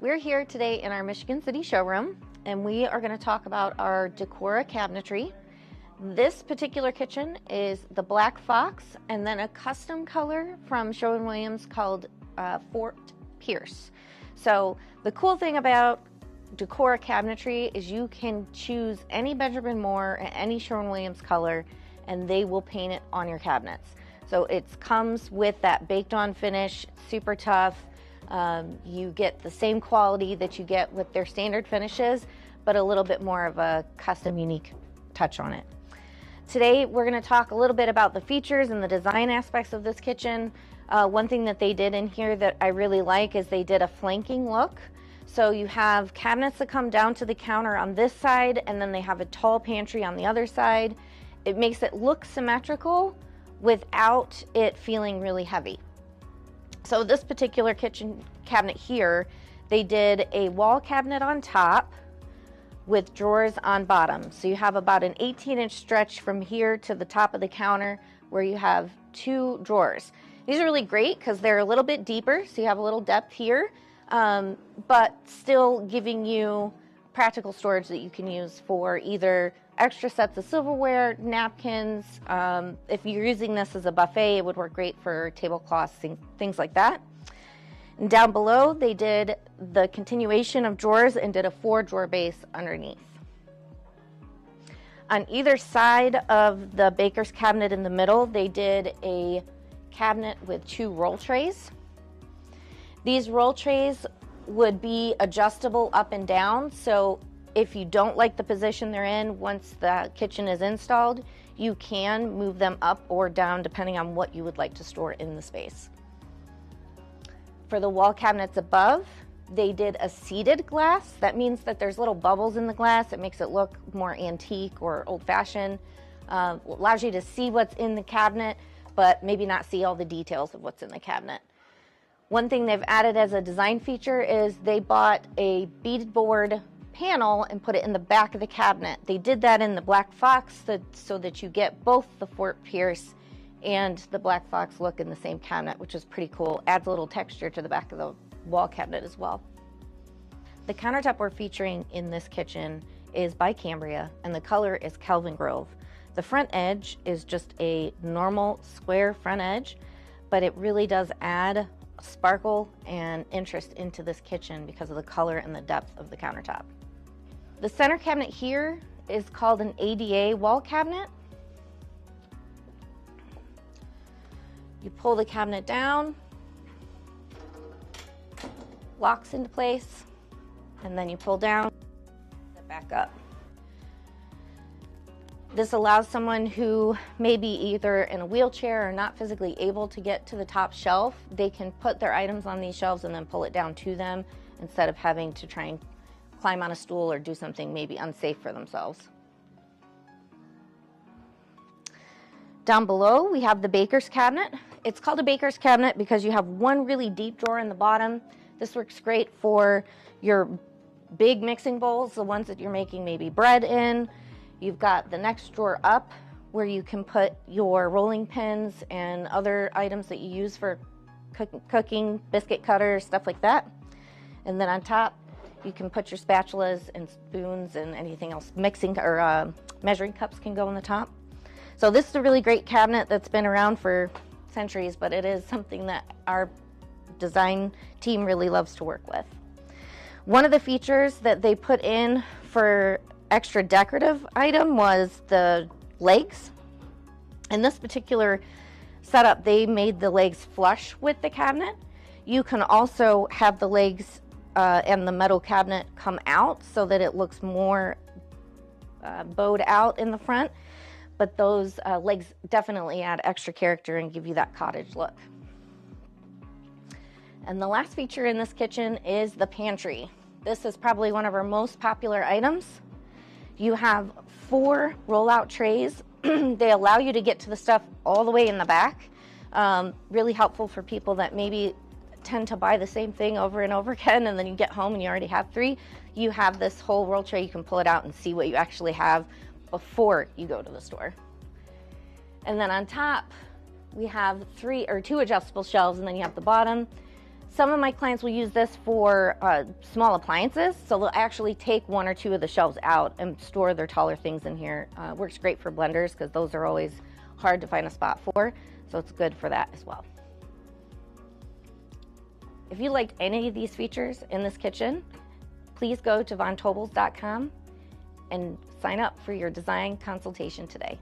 We're here today in our Michigan City showroom, and we are going to talk about our Decora cabinetry. This particular kitchen is the Black Fox, and then a custom color from Sherwin-Williams called Fort Pierce. So the cool thing about Decora cabinetry is you can choose any Benjamin Moore and any Sherwin-Williams color, and they will paint it on your cabinets. So it comes with that baked on finish, super tough. You get the same quality that you get with their standard finishes, but a little bit more of a custom, unique touch on it. Today, we're going to talk a little bit about the features and the design aspects of this kitchen. One thing that they did in here that I really like is they did a flanking look. So you have cabinets that come down to the counter on this side, and then they have a tall pantry on the other side. It makes it look symmetrical without it feeling really heavy. So this particular kitchen cabinet here, they did a wall cabinet on top with drawers on bottom. So you have about an 18-inch stretch from here to the top of the counter where you have 2 drawers. These are really great because they're a little bit deeper, so you have a little depth here, but still giving you practical storage that you can use for either extra sets of silverware, napkins. If you're using this as a buffet, it would work great for tablecloths, things like that. And down below, they did the continuation of drawers and did a 4-drawer base underneath. On either side of the baker's cabinet in the middle, they did a cabinet with 2 roll trays. These roll trays would be adjustable up and down, so if you don't like the position they're in once the kitchen is installed, you can move them up or down depending on what you would like to store in the space. For the wall cabinets above, they did a seated glass. That means that there's little bubbles in the glass. It makes it look more antique or old-fashioned. Allows you to see what's in the cabinet, but maybe not see all the details of what's in the cabinet. One thing they've added as a design feature is they bought a beadboard panel and put it in the back of the cabinet. They did that in the Black Fox so that you get both the Fort Pierce and the Black Fox look in the same cabinet, which is pretty cool. Adds a little texture to the back of the wall cabinet as well. The countertop we're featuring in this kitchen is by Cambria, and the color is Kelvin Grove. The front edge is just a normal square front edge, but it really does add sparkle and interest into this kitchen because of the color and the depth of the countertop. The center cabinet here is called an ADA wall cabinet. You pull the cabinet down, locks into place, and then you pull down, it back up. This allows someone who may be either in a wheelchair or not physically able to get to the top shelf. They can put their items on these shelves and then pull it down to them instead of having to try and climb on a stool or do something maybe unsafe for themselves. Down below, we have the baker's cabinet. It's called a baker's cabinet because you have one really deep drawer in the bottom. This works great for your big mixing bowls, the ones that you're making maybe bread in. You've got the next drawer up where you can put your rolling pins and other items that you use for cooking, biscuit cutters, stuff like that. And then on top, you can put your spatulas and spoons and anything else. Mixing or measuring cups can go on the top. So this is a really great cabinet that's been around for centuries, but it is something that our design team really loves to work with. One of the features that they put in for extra decorative item was the legs. In this particular setup, they made the legs flush with the cabinet. You can also have the legs and the metal cabinet come out so that it looks more bowed out in the front, but those legs definitely add extra character and give you that cottage look. And the last feature in this kitchen is the pantry. This is probably one of our most popular items. You have 4 roll-out trays. They allow you to get to the stuff all the way in the back. Really helpful for people that maybe tend to buy the same thing over and over again, and then you get home and you already have 3. You have this whole roll tray. You can pull it out and see what you actually have before you go to the store. And then on top, we have 2 adjustable shelves, and then you have the bottom. Some of my clients will use this for small appliances, so they'll actually take one or two of the shelves out and store their taller things in here. Works great for blenders because those are always hard to find a spot for, so it's good for that as well. If you liked any of these features in this kitchen, please go to vontobels.com and sign up for your design consultation today.